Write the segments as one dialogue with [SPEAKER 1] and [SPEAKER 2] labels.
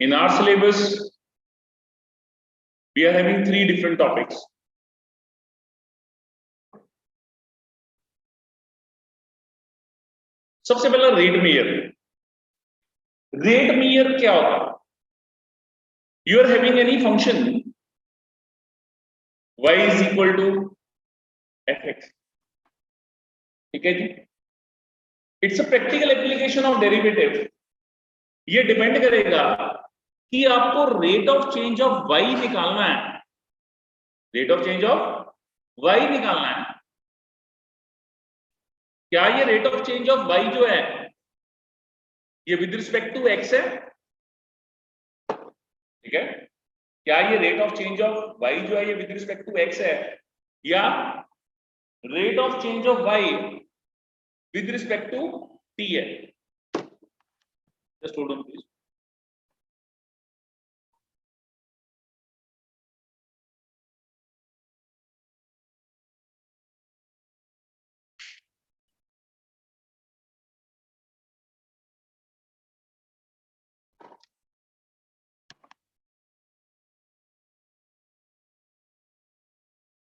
[SPEAKER 1] In our syllabus, we are having 3 different topics. सबसे पहला rate mayor. Rate mayor क्या होता है? You are having any function y is equal to fx. ठीक है जी. It's a practical application of derivative. ये depend करेगा कि आपको rate of change of y निकालना है. Rate of change of y निकालना है. क्या ये rate of change of y जो है ये विद रिस्पेक्ट टू x है? ठीक है. क्या ये rate of change of y जो है ये विद रिस्पेक्ट टू x है, या rate of change of y with respect to t है? Just hold on please.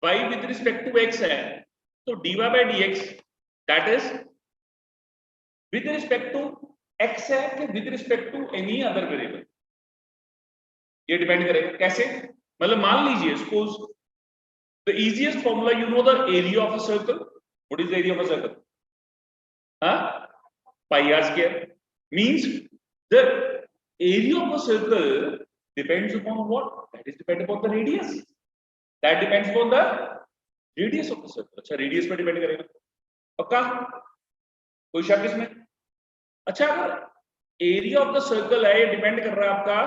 [SPEAKER 1] y with respect to x है तो dy by dx that is with respect to x है कि with respect to any other variable, ये depend करेगा. कैसे? मतलब मान लीजिए suppose the easiest formula, you know the area of a circle. What is the area of a circle? Pi r square. Means the area of a circle depends upon what? That is depend upon the radius. That depends upon the radius of the circle. अच्छा, radius पे depend करेगा. पक्का? कोई शक इसमें? अच्छा, अगर area of the circle है ये डिपेंड कर रहा है आपका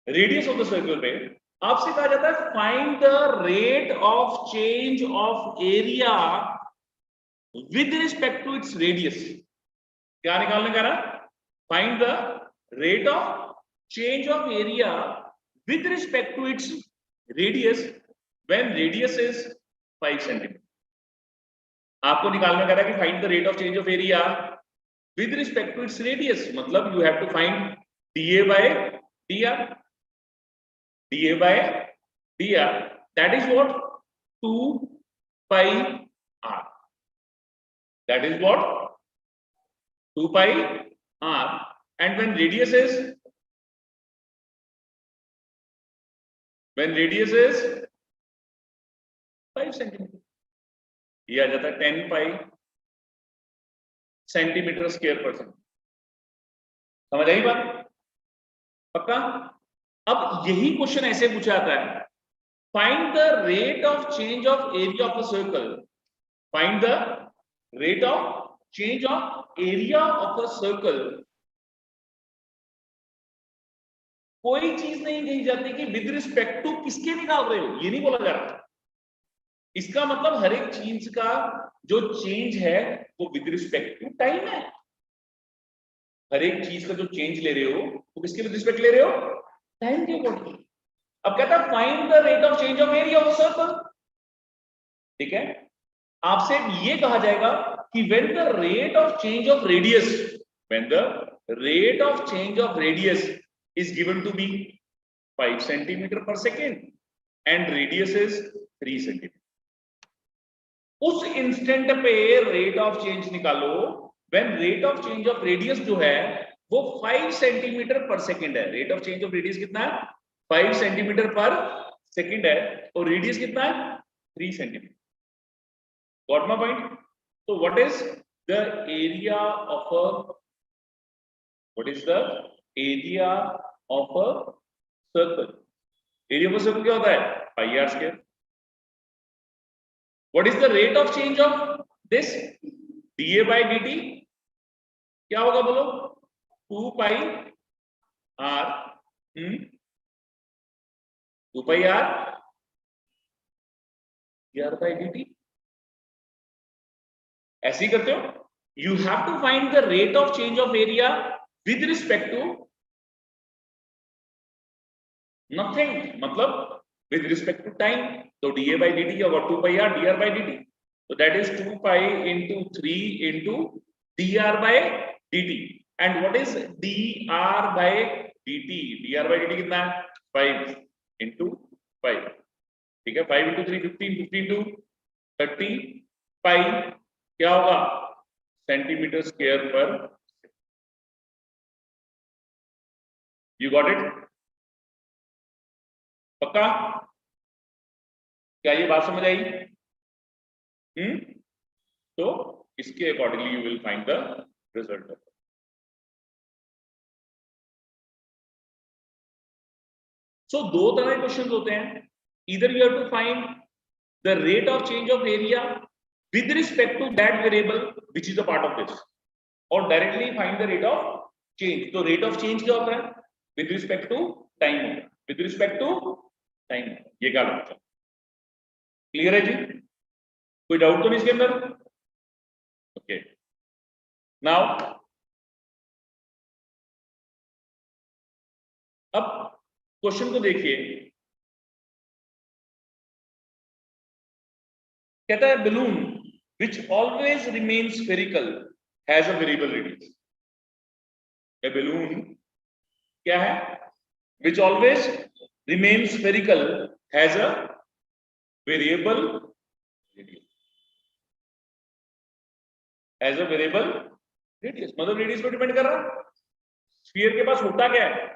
[SPEAKER 1] रेडियस ऑफ द सर्कल पे, आपसे कहा जाता है find the rate of change of area with respect to its radius. क्या निकालने का रहा? Find the rate of change of area with respect to its radius when radius is 5 cm. आपको निकालना कर रहा है कि find the rate of change of area with respect to its radius. मतलब you have to find dA by dr. dA by dr, that is what? 2 pi r. That is what? 2 pi r. And when radius is 5 centimetre, ये आ जाता है 10 पाई centimetre square per second. समझ आई बात? पक्का? अब यही question ऐसे पूछा जाता है, find the rate of change of area of the circle. Find the rate of change of area of the circle. कोई चीज नहीं कही जाती कि विद रिस्पेक्ट टू किसके निकाल रहे हो, ये नहीं बोला जा रहा. इसका मतलब हर एक चीज का जो चेंज है वो विद रिस्पेक्ट टू टाइम है. हर एक चीज का जो चेंज ले रहे हो वो किसके विद रिस्पेक्ट ले रहे हो? टाइम के अकॉर्डिंग. अब कहता है find the rate of change of area of circle. ठीक है. आपसे ये कहा जाएगा कि when the rate of change of radius, when the rate of change of radius is given to be 5 centimeter per second and radius is 3 centimeter. उस instant पे rate of change निकालो when rate of change of radius जो है वो 5 centimetre per second है. Rate of change of radius कितना है? 5 centimetre per second है और रेडियस कितना है? 3 centimetre. Got my point? So what is the area of a area of a circle? Area of a circle क्या होता है? Pi r square. What is the rate of change of this? dA by dt क्या होगा बोलो? 2 pi r 2 pi r dr by dt. ऐसे ही करते हो. You have to find the rate of change of area with respect to nothing, मतलब with respect to time. तो dA by dt क्या होगा? 2 pi r dr by dt. So that is 2 pi into 3 into dr by dt. And what is dr by dt? dr by dt कितना है? 5 into 5, ठीक है, 5 into 3 15, 15 to 30 pi क्या होगा? Centimetre square per. You got it? पक्का? क्या ये बात समझ आई? तो इसके accordingly you will find the result. So दो तरह के क्वेश्चन होते हैं, इधर you have to find the rate of change of area with respect to that variable which is a part of this, और directly find the rate of change. तो rate of change क्या होता है? With respect to time होता है, with respect to time. ये क्या होता है? क्लियर है जी? कोई डाउट तो नहीं इसके अंदर? ओके, नाउ अब क्वेश्चन को देखिए, कहता है balloon which always remains spherical has a variable radius. A balloon क्या है? Which always remains spherical has a variable radius. Has a variable radius, मतलब रेडियस पे डिपेंड कर रहा है। स्फीयर के पास होता क्या है?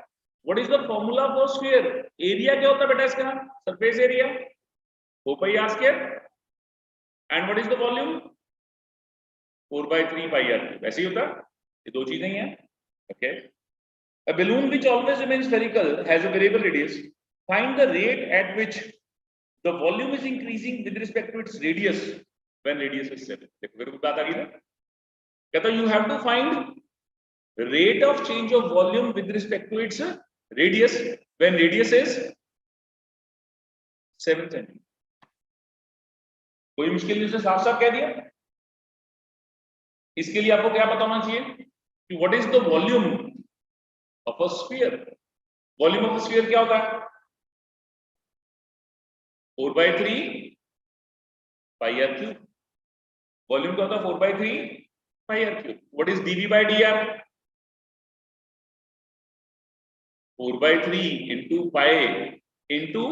[SPEAKER 1] What is the formula for sphere? Area क्या होता है बेटा इसका? Surface area 4 pi r square, and what is the volume? 4/3 pi r cube। ऐसे ही होता है, ये दो चीजें ही हैं। Okay, a balloon which always remains spherical has a variable radius. Find the rate at which the volume is increasing with respect to its radius when radius is 7। देखो फिर बात आ गई ना, कहता you have to find rate of change of volume with respect to its radius when radius is 7 cm। कोई मुश्किल नहीं, से साफ साफ कह दिया। इसके लिए आपको क्या पता होना चाहिए कि what is the volume of a sphere. Volume of a sphere क्या होता है? 4/3 pi r cube। वॉल्यूम क्या होता है? 4/3 pi r cube। What is dv by dr? 4/3 into pi into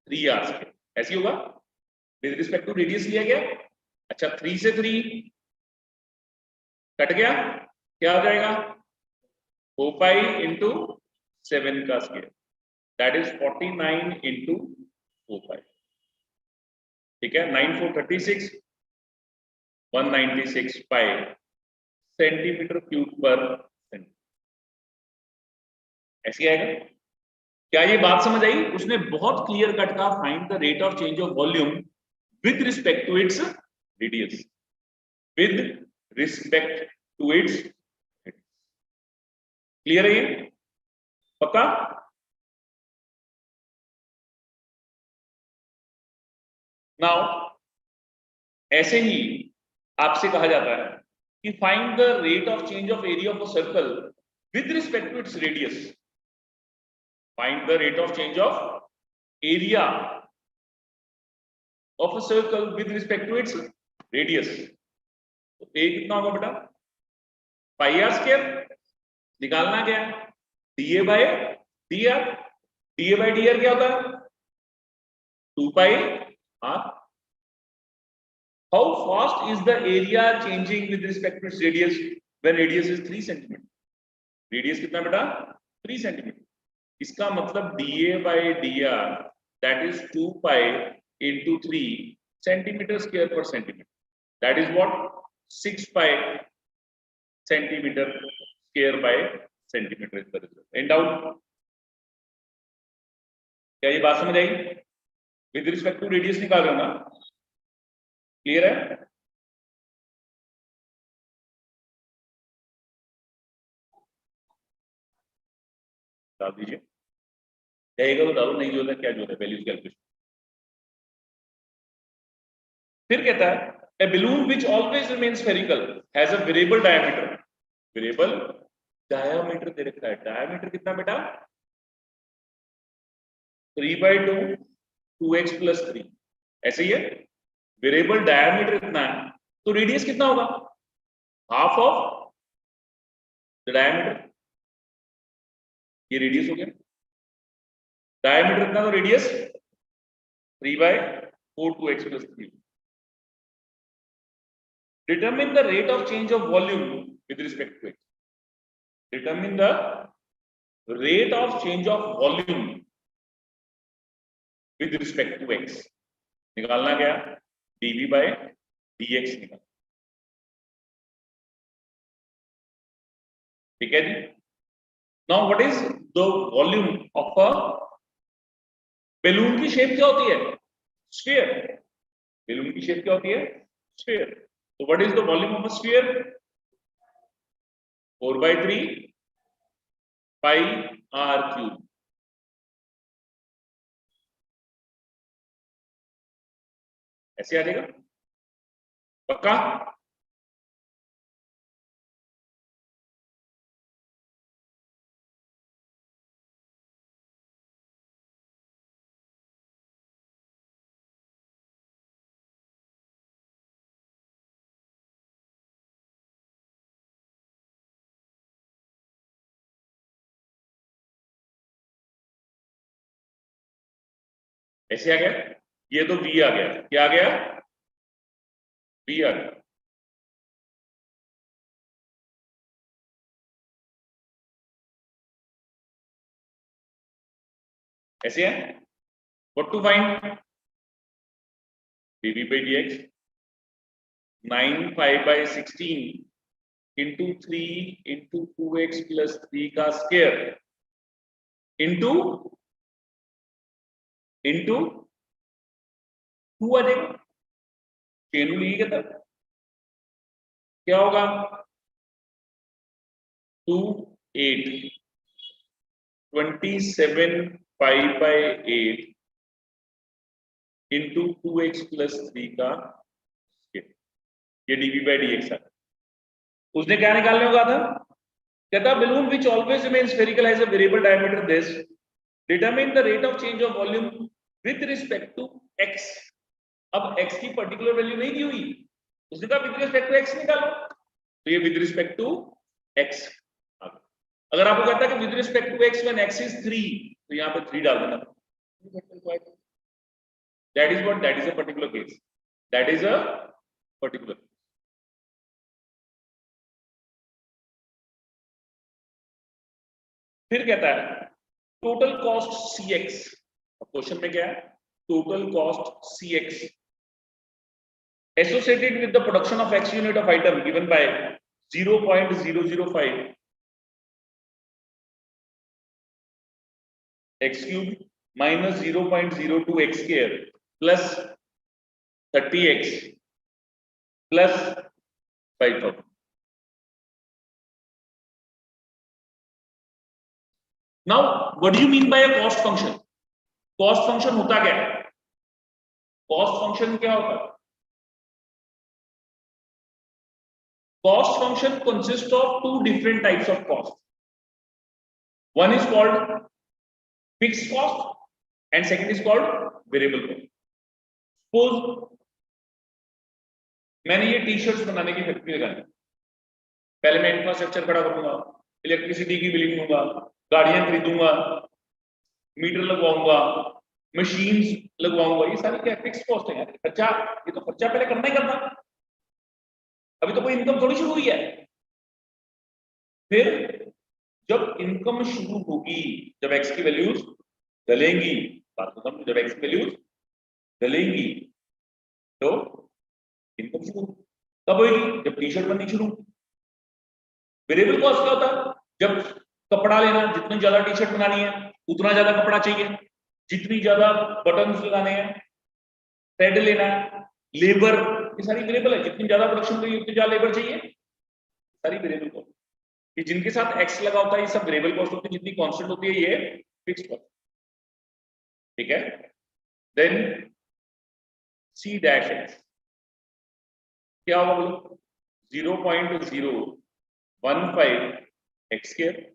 [SPEAKER 1] 3r square। ऐसे होगा, विद रिस्पेक्ट टू रेडियस लिया गया। अच्छा, 3 से 3 कट गया, क्या हो जाएगा? 4 pi into 7 का square, that is 49 into 4 pi। ठीक है, 9 4 36, 196 pi सेंटीमीटर क्यूब पर सेंटीमीटर। ऐसे आएगा। क्या ये बात समझ आई? उसने बहुत क्लियर कट का find the rate of change of volume with respect to its radius, with respect to its radius। Clear है ये? पक्का? नाउ ऐसे ही आपसे कहा जाता है कि find the rate of change of area of a circle with respect to its radius. Find the rate of change of area of a circle with respect to its radius। तो a कितना होगा बेटा? pi r square। निकालना क्या है? dA by dr। dA by dr क्या होता है? 2 pi r। How fast is the area changing with respect to its radius when radius is 3 cm? radius कितना बेटा? 3 cm। इसका मतलब dA by dr that is 2 pi into 3 centimeter square per centimeter, that is what? 6 pi centimeter square by centimeter is the result। In doubt? क्या ये बात समझ आई? With respect to radius निकाल रहे हो ना? क्लियर है? बता दीजिए, क्या बता दो, नहीं जो है क्या जो है वैल्यूज कैलकुलेशन। फिर कहता है a balloon which always remains spherical has a variable diameter। variable diameter दे रखा है। diameter कितना बेटा? 3/2 2x plus 3। ऐसे ही है, वेरिएबल डायमीटर कितना है तो रेडियस कितना होगा? हाफ ऑफ डायमीटर, ये रेडियस हो गया, डायमीटर इतना तो radius 3/4 2x plus 3. Determine the rate of change of volume with respect to x. Determine the rate of change of volume with respect to x. निकालना क्या, dv by dx निकाल, ठीक है जी. Now what is the volume of a balloon? की shape क्या होती है, sphere. balloon की शेप क्या होती है, sphere. So what is the volume of a sphere? 4/3 pi r cube. ऐसे आ जाएगा पक्का. ऐसे आ गया, ये तो v आ गया, क्या आ गया, v आ गया. ऐसे है. what to find, dv by dx 9 pi by 16 into 3 into 2x plus 3 का स्क्वायर into 2 आ जाएगा. चेन रूल यही कहता है, क्या होगा 2 8 27 pi by 8 into 2x plus 3 का स्क्वायर. ये dv by dx है. उसने क्या निकालने को कहा था, कहता balloon which always remains spherical has a variable diameter this. Determine the rate of change of volume with respect to x. अब x की पर्टिकुलर वैल्यू नहीं दी हुई, उसने कहा विद रिस्पेक्ट टू x निकालो, तो ये विद रिस्पेक्ट टू x. अगर आपको कहता है कि with respect to x when x is 3, तो यहाँ पे 3 डाल देना. That is what, that is a particular case, that is a particular. फिर कहता है टोटल कॉस्ट cx. क्वेश्चन में क्या है, total cost cx associated with the production of x unit of item given by 0.005 x cube minus 0.02 x square plus 30x plus 5,000. Now what do you mean by a cost function? cost function होता क्या है, cost function क्या होता है, cost function consists of two different types of cost. One is called fixed cost and second is called variable cost. Suppose मैंने ये T shirts बनाने की फैक्ट्री लगानी, पहले मैं इंफ्रास्ट्रक्चर खड़ा करूंगा, इलेक्ट्रिसिटी की बिलिंग दूंगा, गाड़ियां खरीदूंगा, मीटर लगवाऊंगा, मशीन्स लगवाऊंगा, ये सारी क्या फिक्स कॉस्ट है यार. खर्चा, ये तो खर्चा पहले करना ही करना, अभी तो कोई इनकम थोड़ी शुरू हुई है. फिर जब इनकम शुरू होगी, जब एक्स की वैल्यूज डलेंगी, बात तो समझो, जब एक्स की वैल्यूज डलेंगी तो इनकम शुरू कब होगी, जब टी शर्ट बननी शुरू. वेरिएबल कॉस्ट क्या होता है, जब कपड़ा लेना, जितनी ज्यादा टी शर्ट बनानी है उतना ज्यादा कपड़ा चाहिए, जितनी ज्यादा बटन्स लगाने हैं, थ्रेड लेना है, लेबर, ये सारी वेरिएबल है. जितनी ज्यादा प्रोडक्शन करेगी उतनी ज्यादा लेबर चाहिए, सारी वेरिएबल कॉस्ट. कि जिनके साथ एक्स लगा होता है ये सब वेरिएबल कॉस्ट होती है, जितनी कांस्टेंट होती है ये फिक्स्ड कॉस्ट. ठीक है. देन सी डैश एक्स क्या होगा बोलो, 0.015 x square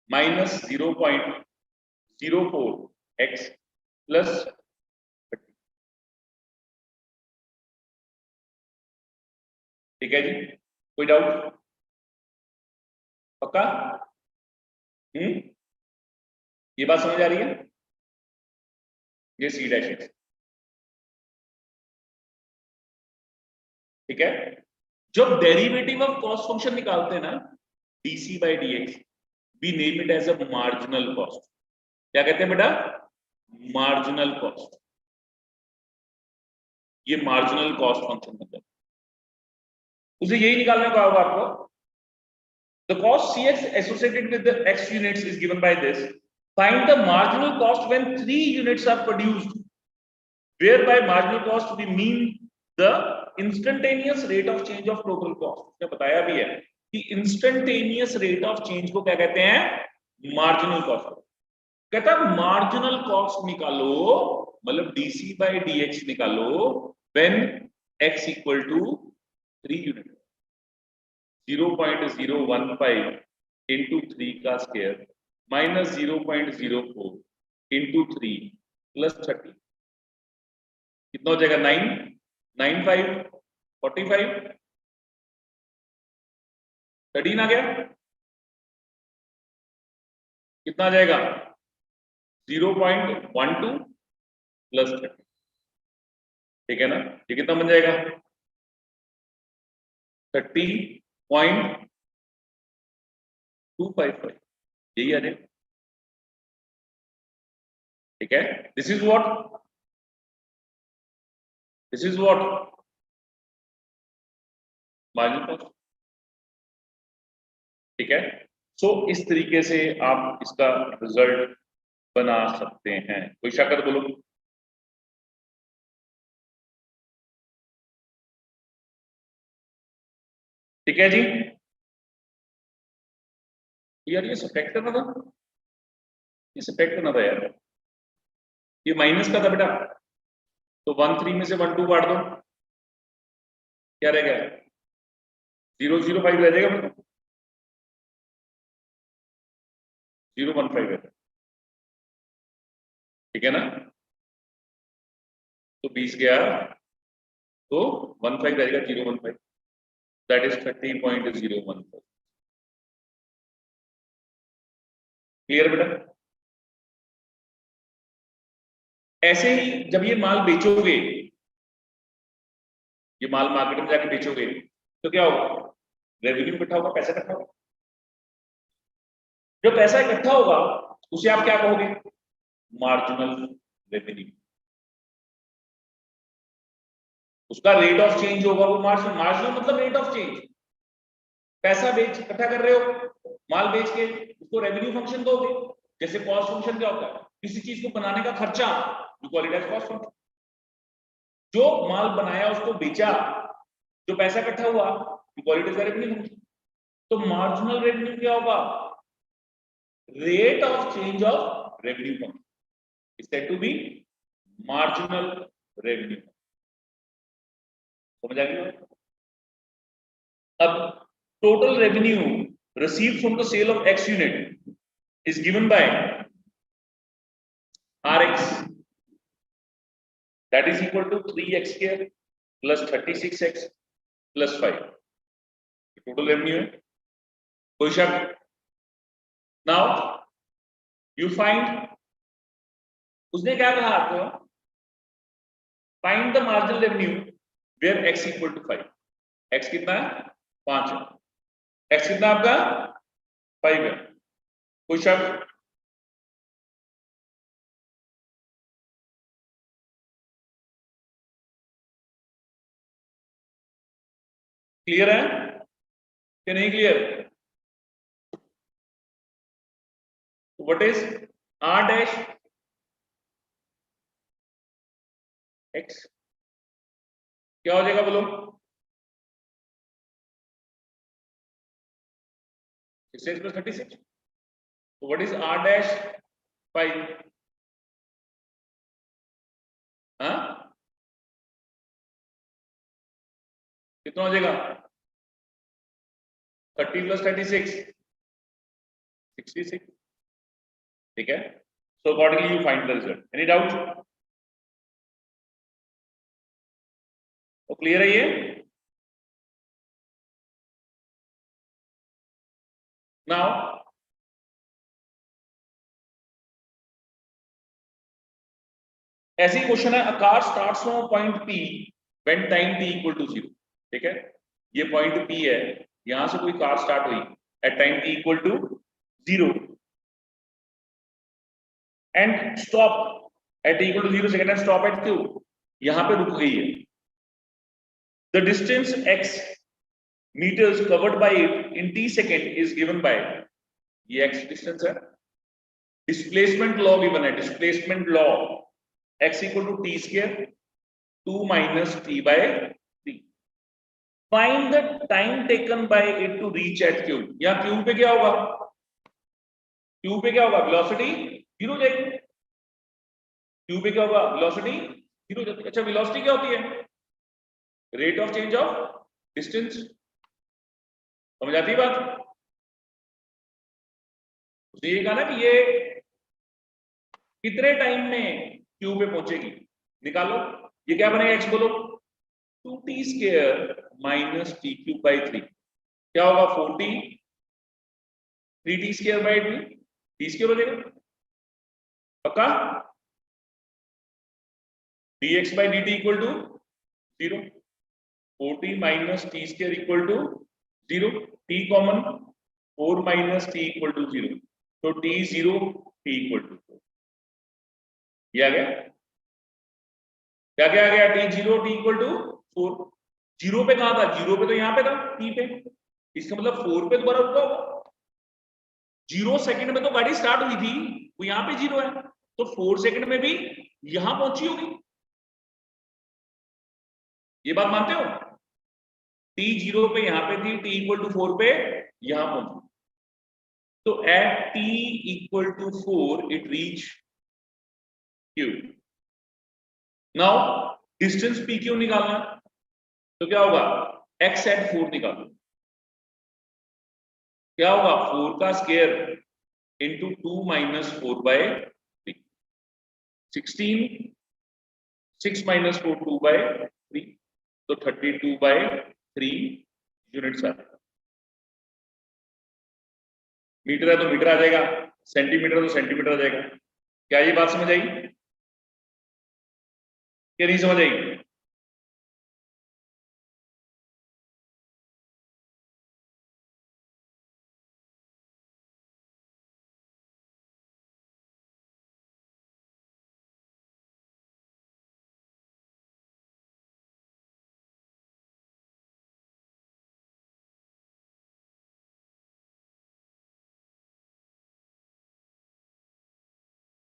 [SPEAKER 1] minus 0.04 x plus 30. ठीक है जी, कोई डाउट? पक्का? ये बात समझ आ रही है? ये सी डैश एक्स, ठीक है। जब डेरिवेटिव ऑफ कॉस्ट फंक्शन निकालते हैं ना, DC by D X, we name it as a marginal cost. क्या कहते हैं बेटा? Marginal cost. ये मार्जिनल कॉस्ट फंक्शन मतलब उसे यही निकालने का होगा आपको। The cost Cx associated with the x units is given by this. Find the marginal cost when 3 units are produced, whereby marginal cost we mean the instantaneous rate of change of total cost. क्या बताया भी है कि instantaneous rate of change को क्या कहते हैं? Marginal cost। कहता है marginal cost निकालो, मतलब dc by dx निकालो when x equal to 3 units। 0.015 into 3 का स्क्वायर माइनस 0.04 into 3 प्लस 30, कितना हो जाएगा? 9, 95, 45, 13 आ गया। कितना आ जाएगा? 0.12 प्लस 30, ठीक है ना? ये कितना बन जाएगा? 30.255, यही आ जाएगा, ठीक है। This is what marginal cost, ठीक है। सो इस तरीके से आप इसका रिजल्ट बना सकते हैं। कोई शक है तो बोलो। ठीक है जी। यार ये सब्ट्रैक्ट करना था, ये सब्ट्रैक्ट करना था यार, ये माइनस का था बेटा। तो 1 3 में से 1 2 काट दो, क्या रह गया? 005 रह जाएगा बेटा, 015 है, ठीक है ना? तो 20 गया तो 15 रहेगा, 015, दैट इज 30.015। क्लियर बेटा? ऐसे ही जब ये माल बेचोगे, ये माल मार्केट में जाके बेचोगे तो क्या होगा? रेवेन्यू इकट्ठा होगा, पैसा इकट्ठा होगा। जो पैसा इकट्ठा होगा उसे आप क्या कहोगे? Marginal revenue. उसका रेट ऑफ चेंज होगा वो मार्जिनल। मार्जिनल मतलब रेट ऑफ चेंज। पैसा बेच इकट्ठा कर रहे हो, माल बेच के उसको रेवेन्यू फंक्शन दोगे। जैसे कॉस्ट फंक्शन क्या होता है? किसी चीज को बनाने का खर्चा, you call it as cost function. जो माल बनाया उसको बेचा, जो पैसा इकट्ठा हुआ, you call it as revenue function. तो मार्जिनल रेवेन्यू क्या होगा? Rate of change of revenue function is said to be marginal revenue। समझ आ गया? अब total revenue received from the sale of X unit is given by Rx, that is equal to 3x square plus 36x plus 5, total revenue है। कोई शक? Now you find, उसने क्या कहा आपको? Find the marginal revenue where x equal to 5। x कितना है? 5 है। x कितना आपका? 5 है। कोई शक? क्लियर है कि नहीं clear? What is r dash x? क्या हो जाएगा बोलो? 6x plus 36। तो व्हाट इज r डैश 5? हाँ, कितना हो जाएगा? 30 plus 36 66, ठीक है। So accordingly you find the result. Any doubt? तो क्लियर है ये? नाउ ऐसे ही क्वेश्चन है, a car starts from point P when time t equal to 0। ठीक है, ये पॉइंट P है, यहां से कोई कार स्टार्ट हुई at time t equal to 0 and stop at t equal to 0 second and stop at q, यहां पे रुक गई है। The distance x meters covered by it in t second is given by, ये x डिस्टेंस है, displacement law given है, displacement law x equal to T square 2 minus T by 3। Find the time taken by it to reach at q। यहां q पे क्या होगा, q पे क्या होगा, वेलोसिटी 0 हो जाएगी। q पे क्या होगा, वेलोसिटी 0 हो जाती है। अच्छा, वेलोसिटी क्या होती है, rate of change of distance. समझ आती है बात। उसने ये कहा ना कि ये कितने टाइम में q पे पहुंचेगी, निकालो। ये क्या बनेगा, x बोलो, 2t square minus T cube by 3, क्या होगा 4t, 3t square by 3, t square हो जाएगा पक्का। dx by dt equal to 0, 4t minus T square equal to 0, t common, 4 minus T equal to 0, तो t 0 t इक्वल टू 4। ये आ गया, क्या क्या आ गया, t 0 t इक्वल टू 4। 0 पे कहां था, 0 पे तो यहां पे था t पे, इसका मतलब 4 पे दोबारा रुका होगा। 0 सेकंड में तो गाड़ी स्टार्ट हुई थी, वो यहां पे 0 है, तो 4 सेकंड में भी यहां पहुंची होगी। ये बात मानते हो, t 0 पे यहां पे थी, t इक्वल टू 4 पे यहां पहुंची, तो at t equal to 4 it reach q। Now distance p q निकालना, तो क्या होगा, x एट 4 निकालो, क्या होगा 4 का square into 2 minus 4 by 3, 16, 6 minus 4 2 by 3, तो 32 बाय 3 यूनिट्स आ जाएगा। मीटर है तो मीटर आ जाएगा, सेंटीमीटर तो सेंटीमीटर आ जाएगा। क्या ये बात समझ आई, क्या नहीं समझ आई।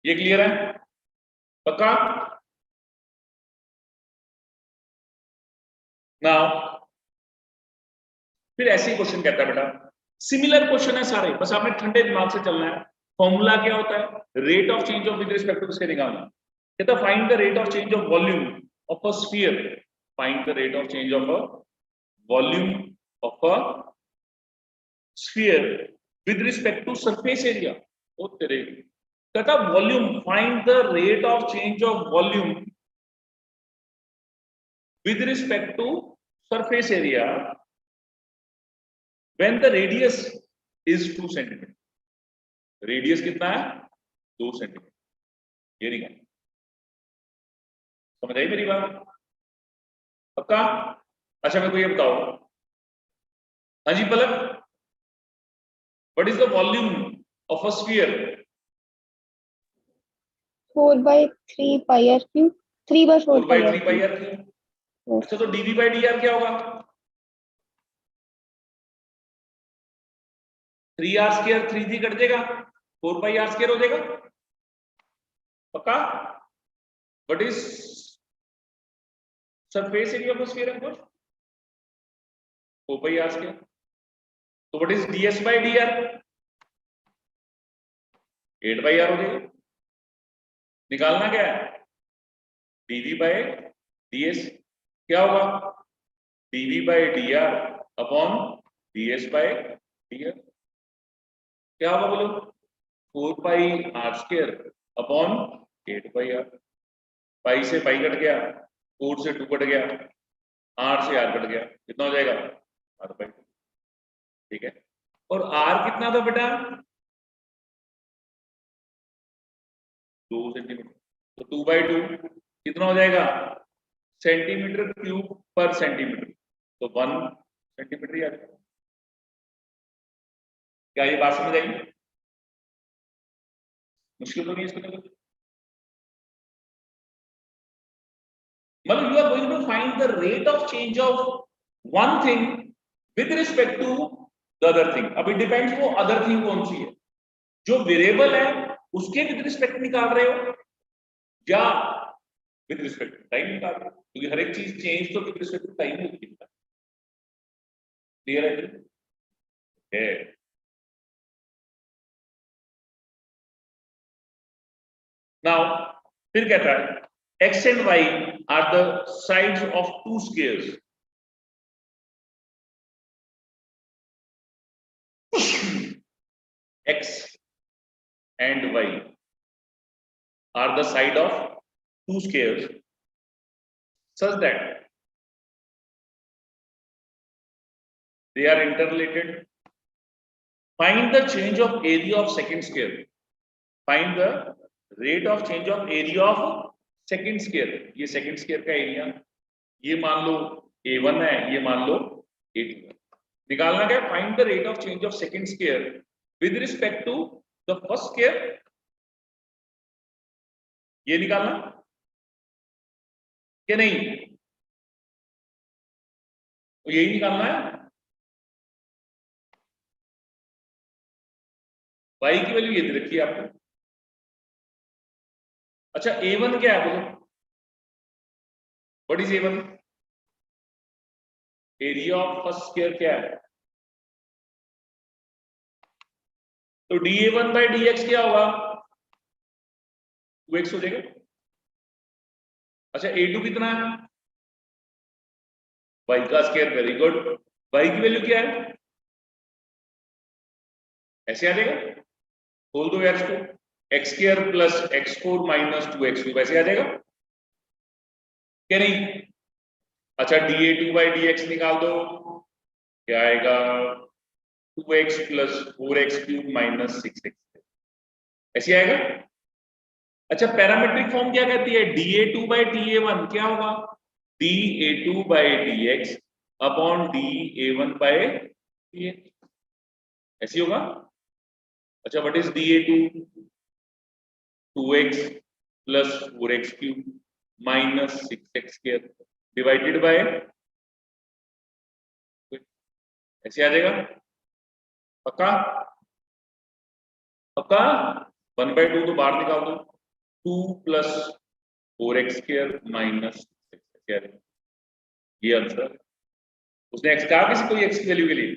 [SPEAKER 1] ये क्लियर है पक्का। नाउ फिर ऐसे ही क्वेश्चन कहता है बेटा, सिमिलर क्वेश्चन है सारे, बस आपने ठंडे दिमाग से चलना है। फॉर्मूला क्या होता है, rate of change of with respect to किसके निकालना, कहता find the rate of change of volume of a sphere, find the rate of change of a volume of a sphere with respect to surface area. ओ तेरे, कहता volume, find the rate of change of volume with respect to surface area when the radius is 2 cm। Radius कितना है, 2 centimetre. ये निकाल, समझ आई मेरी बात पक्का। अच्छा मेरे को ये बताओ, हाँ जी Palak, what is the volume of a sphere,
[SPEAKER 2] 4/3 pi are cube, 3/4
[SPEAKER 1] 4/3 pi are cube. अच्छा तो dv बाई डी आर क्या होगा, 3r स्क्वायर, 3 कट जाएगा, 4 पाई आर स्क्वायर हो जाएगा पक्का। What is surface area of the sphere है 4 पाई आर स्क्वायर। तो what is ds by D R, 8 by R हो जाएगा। निकालना क्या है, dv बाई ds क्या होगा, dv by D r upon ds by D r, क्या होगा बोलो, 4 pi are square upon 8 pi r. Pi से पाई कट गया, 4 से 2 कट गया, आर से आर कट गया, कितना हो जाएगा, आर पाई। ठीक है, और आर कितना था बेटा 2 सेंटीमीटर, तो 2/2 कितना हो जाएगा सेंटीमीटर क्यूब पर सेंटीमीटर, तो 1 सेंटीमीटर ही आ जाएगा। क्या ये बात समझ आएगी? मुश्किल तो नहीं है इसको मतलब you are going to find the rate of change of one thing with respect to the other thing. अब इट डिपेंड्स वो अदर थिंग कौन सी है, जो वेरिएबल है उसके विद रिस्पेक्ट निकाल रहे हो या विद रिस्पेक्ट टू टाइम निकाल रहे हो, क्योंकि हर एक चीज चेंज तो विद रिस्पेक्ट टू टाइम होती है। क्लियर है? नाउ फिर कहता है x and y are the sides of two squares. x and y are the side of two squares such that they are interrelated. Find the change of area of second square. Find the rate of change of area of second square. ये second square का area, ये मान लो a1 है, ये मान लो a2 है। निकालना क्या? Find the rate of change of second square with respect to the first square। ये निकालना क्या नहीं? तो यही निकालना है। y की वैल्यू ये दे रखी है आपको। अच्छा a1 क्या है बोलो? What is a1? Area of first square क्या है? तो dA1/dx क्या होगा? 2x हो जाएगा। अच्छा a2 कितना है? y का स्क्वायर। Very good. y की वैल्यू क्या है? ऐसे आ जाएगा, खोल दो x को, x² plus x4 minus 2x2 वैसे आ जाएगा क्या नहीं? अच्छा dA2/dx निकाल दो, क्या आएगा? 2x plus 4x³ minus 6x, ऐसे आएगा। अच्छा पैरामेट्रिक फॉर्म क्या कहती है? dA2/dA1 क्या होगा? dA2/dx अपॉन dA1/dx, ऐसी होगा। अच्छा what is dA2? 2x plus 4x³ minus 6x² divided by, ऐसे आ जाएगा। पक्का? पक्का? 1/2 तो बाहर निकाल दो, 2 प्लस 4x² माइनस 6x², ये आंसर। उसने x कहा किसी कोई x की वैल्यू के लिए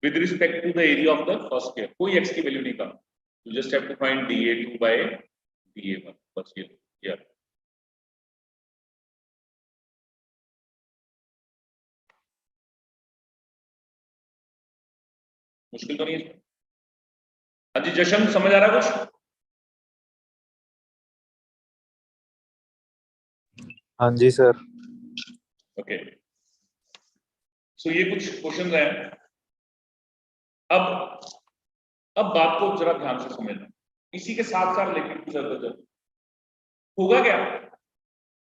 [SPEAKER 1] with respect to the area of the first square, कोई x की वैल्यू नहीं कहा। You just have to find dA2/dA1, बस ये मुश्किल तो नहीं है। हाँ जी जशन, समझ आ रहा कुछ?
[SPEAKER 3] हाँ जी सर।
[SPEAKER 1] ओके सो ये कुछ क्वेश्चन हैं। अब बात को जरा ध्यान से समझना, इसी के साथ साथ लेकिन होगा क्या?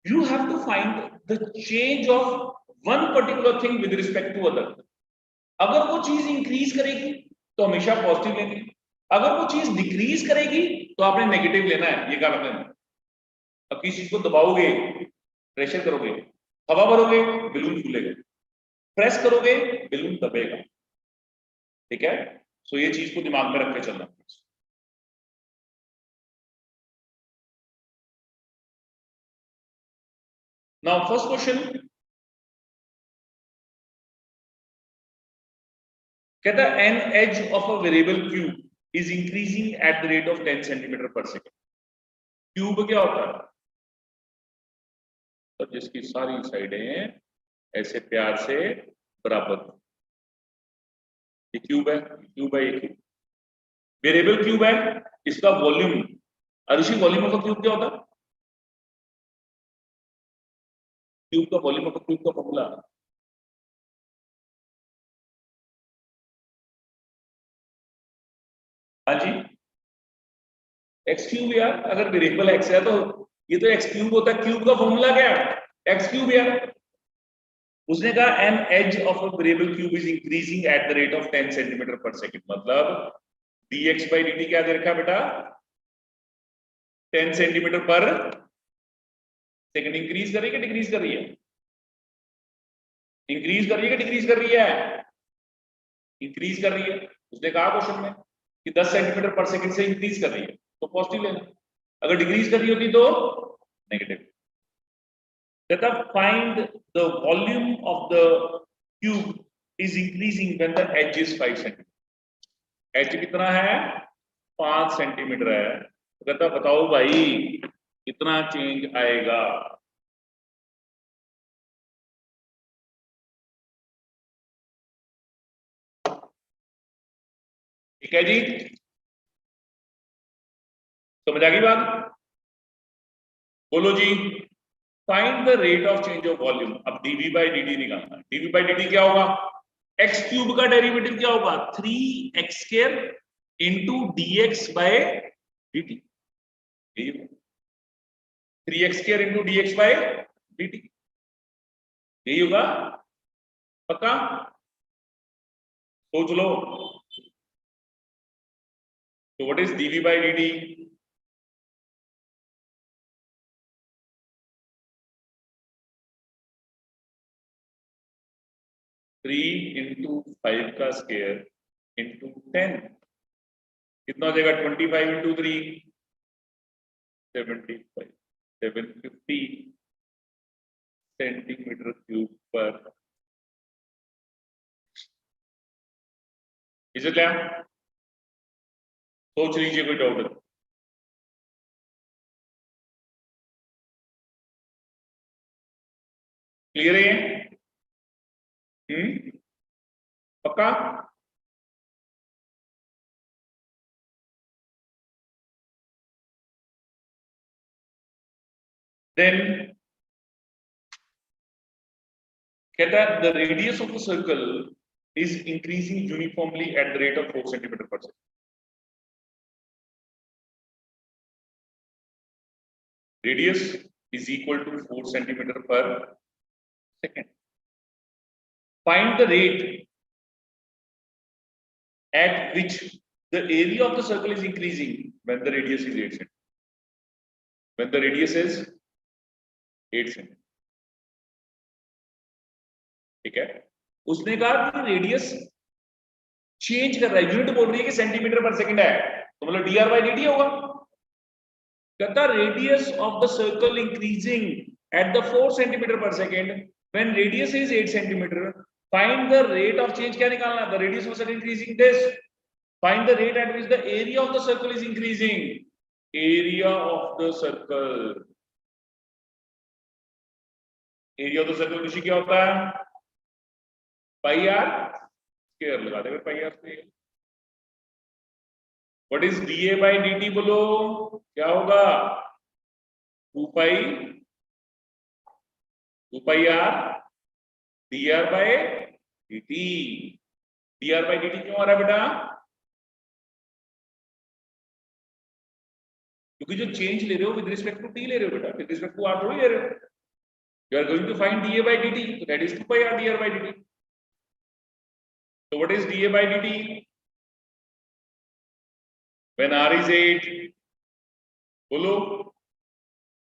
[SPEAKER 1] You have to find the change of one particular thing with respect to other. अगर वो चीज इंक्रीज करेगी तो हमेशा पॉजिटिव लेंगे, अगर वो चीज डिक्रीज करेगी तो आपने नेगेटिव लेना है। ये कारण है। अब किसी चीज को दबाओगे, प्रेशर करोगे, हवा भरोगे, बलून फूलेगा, प्रेस करोगे, बलून दबेगा। ठीक है? सो ये चीज को दिमाग में रख के चलना। Now first question कहता है an edge of a variable cube is increasing at the rate of 10 centimeter per second. Cube क्या होता है? तो जिसकी सारी साइडें ऐसे प्यार से बराबर, ये क्यूब है, क्यूब है, ये क्यूब वेरिएबल क्यूब है। इसका volume, Arushi volume of cube क्या होता है? क्यूब का वॉल्यूम ऑफ क्यूब का फॉर्मूला हाँ जी, एक्स क्यूब यार, अगर वेरिएबल एक्स है तो ये तो एक्स क्यूब होता है। क्यूब का फॉर्मूला क्या है? एक्स क्यूब यार। उसने कहा an edge of a variable cube is increasing at the rate of 10 centimetre per second, मतलब dx by dt क्या दे रखा है बेटा? 10 सेंटीमीटर पर सेकंड। इंक्रीज कर रही है कि डिक्रीज कर रही है? इंक्रीज कर रही है कि डिक्रीज कर रही है? इंक्रीज कर रही है। उसने कहा क्वेश्चन में कि 10 सेंटीमीटर पर सेकंड से इंक्रीज कर रही है तो पॉजिटिव लेना, अगर डिक्रीज कर रही होती तो नेगेटिव। तथा find the volume of the cube is increasing when the edge is 5 centimetre. Edge कितना है? 5 सेंटीमीटर है। तो कहता बताओ भाई कितना चेंज आएगा? ठीक है जी, समझ आ गई बात? बोलो जी। Find the rate of change of volume. अब dv बाई dt निकालना है। dv बाई dt क्या होगा? एक्स क्यूब का डेरिवेटिव क्या होगा? 3x² into dx by dt। 3x² into dx by dt, यही होगा पक्का? सोच लो। तो what is dv by dt? Three into 5 का स्क्वायर इंटू 10, कितना हो जाएगा? 25 इंटू 3 75, 750 सेंटीमीटर क्यूब पर। इसे क्या सोच लीजिए, कोई डाउट है? क्लियर है? पक्का? देन कहता है the radius of the circle is increasing uniformly at the rate of 4 centimetre per second. Radius is equal to 4 centimetre per second. Find the rate at which the area of the circle is increasing when the radius is 8 cm. When the radius is 8 cm. ठीक है? उसने कहा कि radius change कर रहा है, unit बोल रही है कि सेंटीमीटर पर सेकंड है, तो मतलब dr by dt होगा। कहता radius of the circle increasing at the 4 centimetre per second when radius is 8 centimetre. Find the rate of change, क्या निकालना है? The radius of circle increasing this. Find the rate at which the area of the circle is increasing. Area of the circle. Area of the circle किसी क्या होता है? पाई are square लगा देंगे, पाई are से। What is dA by dt बोलो? क्या होगा? 2 pi are dr by dt। dr by dt क्यों आ रहा है बेटा? क्योंकि जो चेंज ले रहे हो विद रिस्पेक्ट टू टी ले रहे हो बेटा, विद रिस्पेक्ट टू आर थोड़ी ले रहे हो। You are going to find dA by dt, so that is 2 pi r dr by dt. So what is dA by dt when r is 8? बोलो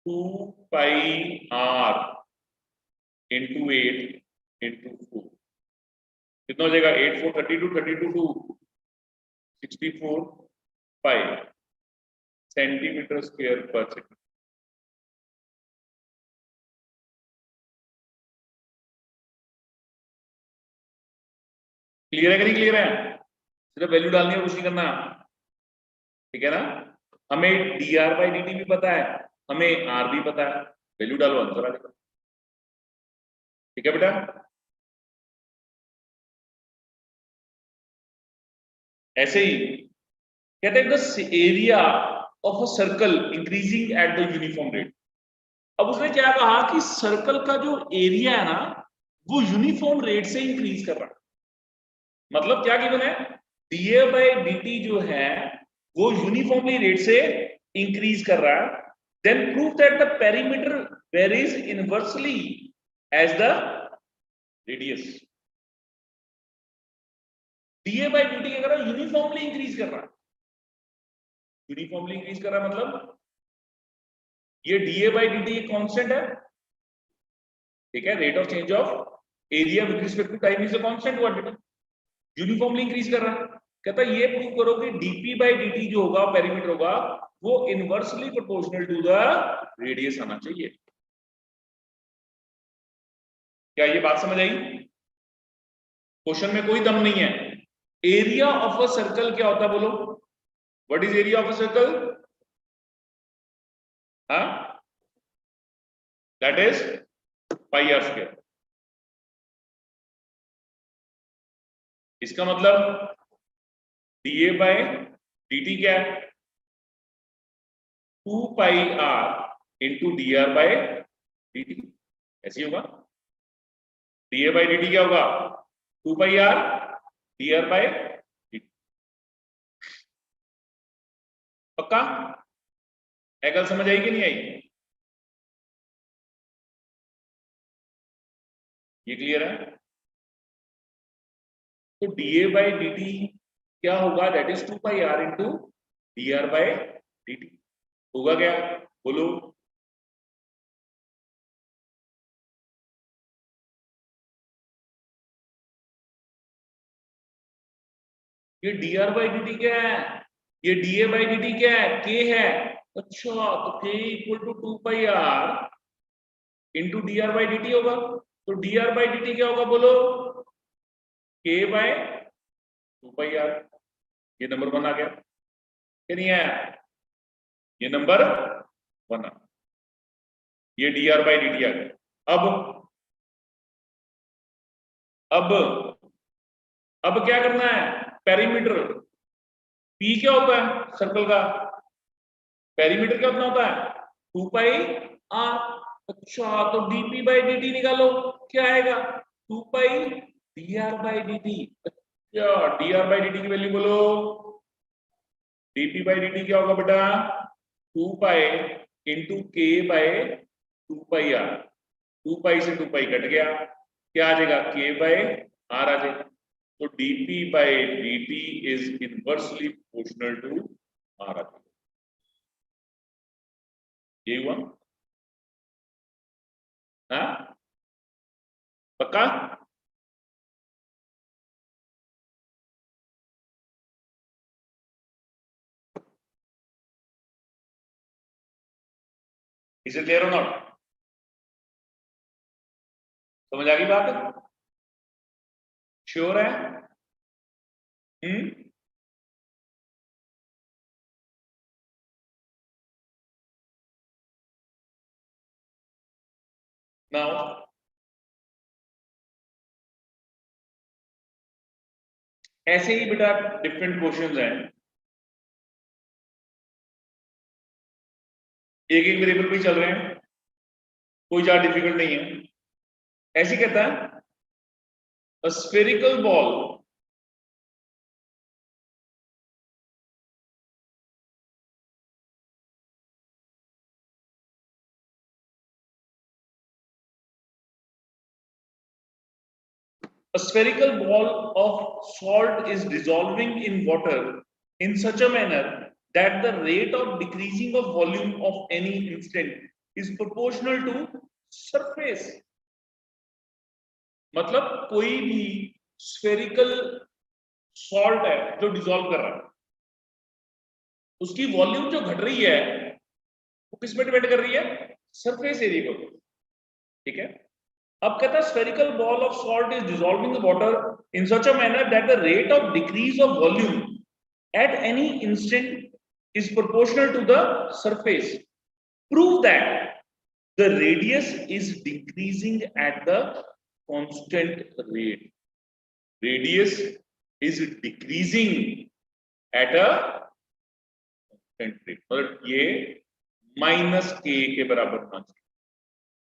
[SPEAKER 1] 2 pi r into 8 into 4, कितना हो जाएगा? 8 4 32, 32 2 64 pi centimetre square per second. Clear है कि नहीं clear है? सिर्फ value डालनी है, कुछ नहीं करना, ठीक है ना? हमें dr by dt भी पता है, हमें r भी पता है, वैल्यू डालो आंसर आ जाएगा। ठीक है बेटा? ऐसे ही कहते हैं the area of a circle increasing at the uniform rate. अब उसने क्या कहा कि सर्कल का जो एरिया है ना वो यूनिफॉर्म रेट से इंक्रीज कर रहा है। मतलब क्या गिवन है? dA by dt जो है वो यूनिफॉर्मली रेट से इंक्रीज कर रहा है, then prove that the perimeter varies inversely as the radius. DA by dt क्या कर रहा है? यूनिफॉर्मली इंक्रीज कर रहा है। यूनिफॉर्मली इंक्रीज कर रहा है मतलब ये डीए बाई dt एक कांस्टेंट है, ठीक है, rate of change of area with respect to time is a constant quantity, uniformly increase कर रहा है। कहता है ये प्रूव करो कि dp बाई dt जो होगा पेरीमीटर होगा वो inversely proportional to the radius आना चाहिए। क्या ये बात समझ आई? क्वेश्चन में कोई दम नहीं है। एरिया ऑफ अ सर्कल क्या होता है बोलो? What is area of a circle? हाँ, that is pi are square. इसका मतलब डीए बाय dt क्या है? 2 pi are into D R by dt, ऐसे होगा। डीए बाय dt क्या होगा? 2 pi r d are by dt। पक्का? गल समझ आई कि नहीं आई? ये क्लियर है? तो डीए बाय dt क्या होगा? That is 2 pi are into D R by dt। होगा क्या बोलो? ये D R by D T क्या है? ये D A by D T क्या है? के है। अच्छा, तो K equal to 2 pi are into D R by D T होगा। तो D are by D T क्या होगा बोलो? K by 2 pi R. ये नंबर 1 आ गया कि नहीं आया? ये नंबर 1 आ, ये D R by D t आ गया। अब क्या करना है? पेरीमीटर पी क्या होता है सर्कल का? पेरीमीटर क्या होता है? 2 पाई आर। अच्छा, तो डीपी बाई डी निकालो, क्या आएगा? 2 पाई डी आर बाई डी। अच्छा, डी आर बाई डी की वैल्यू बोलो। डीपी बाई डी क्या होगा बेटा? 2 पाई इंटू के बाय 2 पाई आर। 2 पाई से 2 पाई कट गया, क्या आ जाएगा? के बाय आर आ जाएगा। तो dp by dt is inversely proportional to r। ये हुआ? हाँ, पक्का? इसे क्लियर हो नॉट? समझ आ गई बात? श्योर है? नाउ ऐसे ही बेटा डिफरेंट क्वेश्चंस हैं, एक एक वेरिएबल पे चल रहे हैं, कोई ज्यादा डिफिकल्ट नहीं है। ऐसे कहता है a spherical ball of salt is dissolving in water in such a manner that the rate of decreasing of volume of any instant is proportional to surface। मतलब कोई भी स्फेरिकल सॉल्ट है जो डिसॉल्व कर रहा है, उसकी वॉल्यूम जो घट रही है वो किस में डिपेंड कर रही है? सरफेस एरिया को। ठीक है, अब कहता है spherical ball of salt is dissolving the water in such a manner that the rate of decrease of volume at any instant is proportional to the surface। Prove that the radius is decreasing at the constant rate। Radius is decreasing at a constant rate, मतलब ये minus के बराबर होना चाहिए,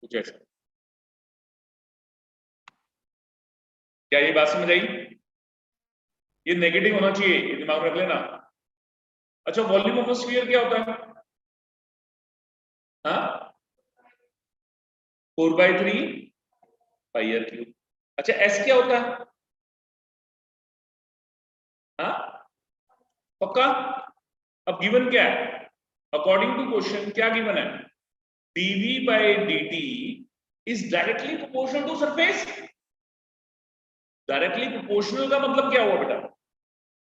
[SPEAKER 1] कुछ ऐसा। क्या ये बात समझ आई? ये नेगेटिव होना चाहिए, ये दिमाग में रख लेना। अच्छा वॉल्यूम ऑफ अ स्फीयर क्या होता है? हाँ 4/3 पाई आर क्यूब। अच्छा एस क्या होता है? हाँ पक्का? अब गिवन क्या है? अकॉर्डिंग टू क्वेश्चन क्या गिवन है? dv by dt is directly proportional to surface। Directly proportional का मतलब क्या हुआ बेटा?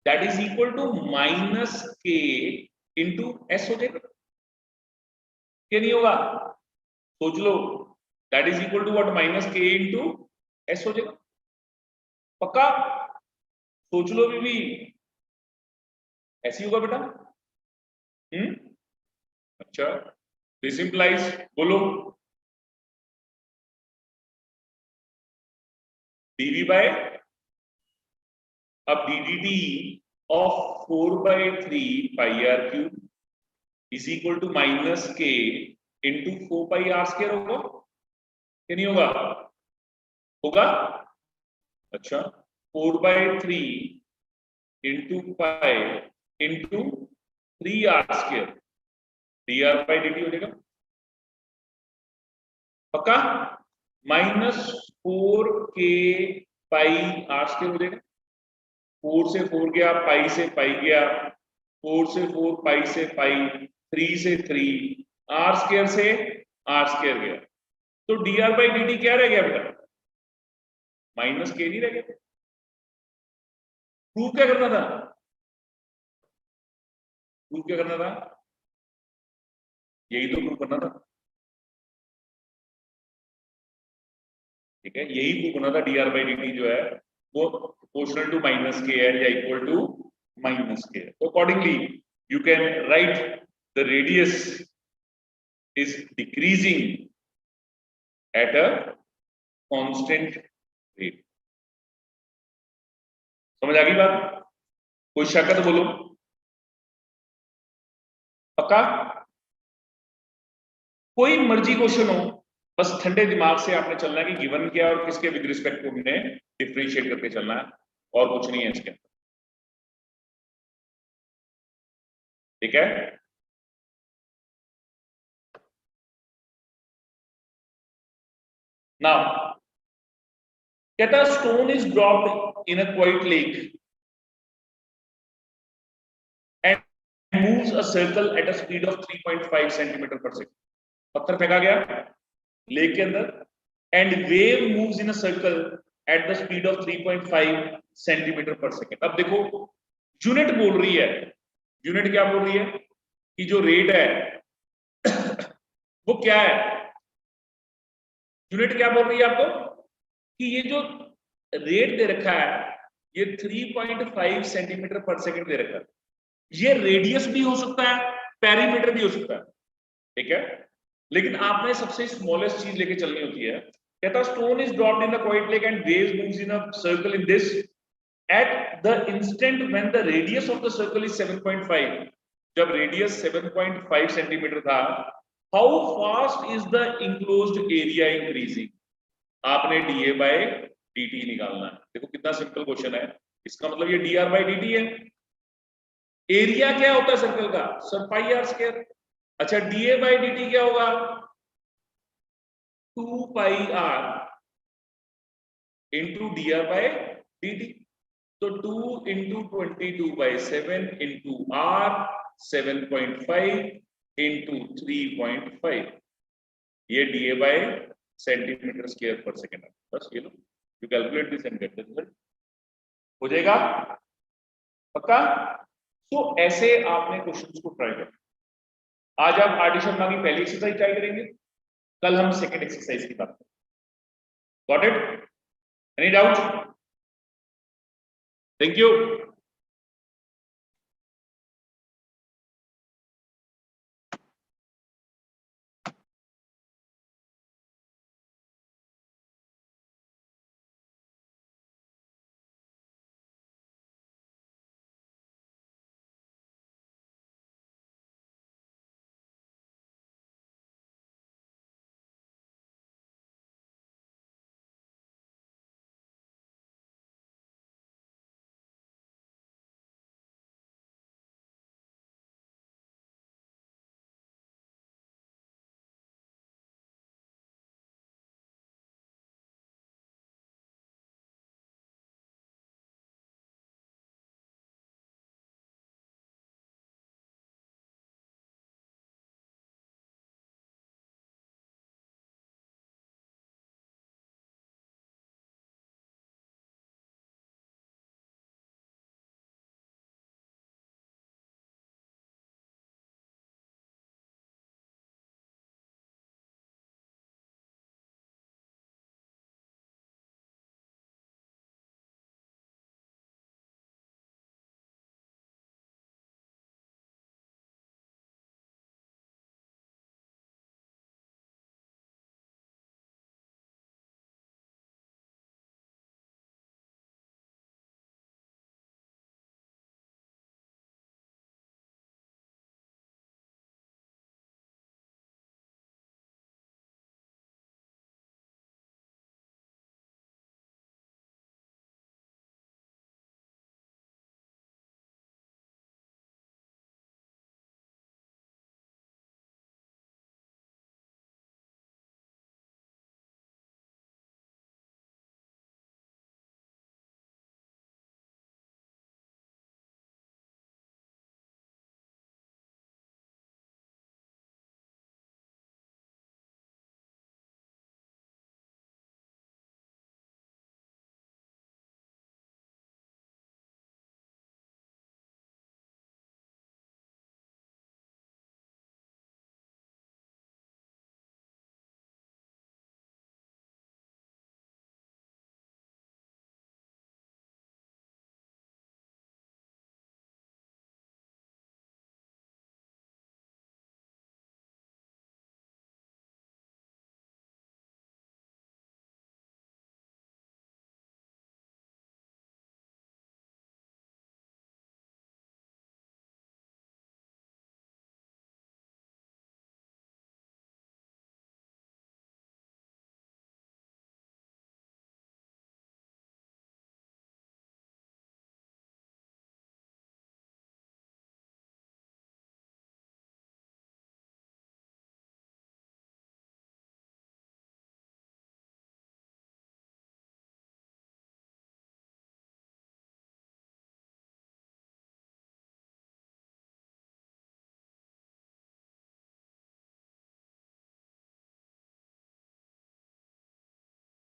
[SPEAKER 1] That is equal to minus के इंटू एस हो जाएगा, क्या नहीं होगा? सोच लो, that is equal to what? Minus के इंटू एस हो जाएगा। पक्का? सोच लो भी ऐसी होगा बेटा। अच्छा दिस इंप्लाइज, बोलो dv बाय, अब ddt of 4/3 pi are cube is equal to minus के इंटू 4 पाई r² होगा, क्या नहीं होगा? होगा। अच्छा 4/3 into pi into 3r² dr by dt हो जाएगा। पक्का? -4k पाई r² हो जाएगा। 4 से 4 गया, पाई से पाई गया, 4 से 4 पाई से पाई, 3 से 3, r² से r² गया, तो dr बाई dt क्या रह गया बेटा? माइनस के नहीं रह गया। प्रूव क्या करना था? प्रूव क्या करना था? यही तो प्रूव करना था, ठीक है, यही प्रूव करना था। dr बाई dt जो है वो प्रोपोर्शनल टू माइनस के है या इक्वल टू माइनस के है। तो accordingly you can write the radius is decreasing at a constant rate. समझ आ गई बात? कोई शक है तो बोलो। पक्का? कोई मर्जी क्वेश्चन हो, बस ठंडे दिमाग से आपने चलना है कि गिवन क्या और किसके विद रिस्पेक्ट टू हमने डिफरेंशिएट करके चलना है, और कुछ नहीं है इसके अंदर, ठीक है। नाउ कहता है stone is dropped in a quite lake and moves a circle at a speed of 3.5 centimetre per second. पत्थर फेंका गया लेक के अंदर and wave moves in a circle at the speed of 3.5 centimetre per second. अब देखो unit बोल रही है, यूनिट क्या बोल रही है कि जो रेट है वो क्या है? यूनिट क्या बोल रही है आपको कि ये जो रेट दे रखा है ये 3.5 सेंटीमीटर पर सेकंड दे रखा है, ये रेडियस भी हो सकता है, पेरीमीटर भी हो सकता है, ठीक है। लेकिन आपने सबसे स्मॉलेस्ट चीज लेके चलनी होती है। कहता stone is dropped in the quite lake and waves moves in a circle in this at the instant when the radius of the circle is 7.5। जब रेडियस 7.5 सेंटीमीटर था, how fast is the enclosed area increasing? आपने DA bye DT निकालना है। देखो कितना simple question है, इसका मतलब ये dr बाय dt है। एरिया क्या होता है सर्कल का? Sir pi are square. अच्छा डीए बाई dt क्या होगा? 2 पाई r into dr by dt। तो 2 इंटू 22/7 इंटू r 7.5 इंटू 3.5, ये dA by centimetre square per second है। बस ये लो, you calculate this and get the result, हो जाएगा। पक्का? तो ऐसे आपने क्वेश्चंस को ट्राई करना। आज आप आर डी शर्मा की पहली एक्सरसाइज ट्राई करेंगे, कल हम सेकंड एक्सरसाइज की बात करेंगे। Got it? Any doubt? Thank you.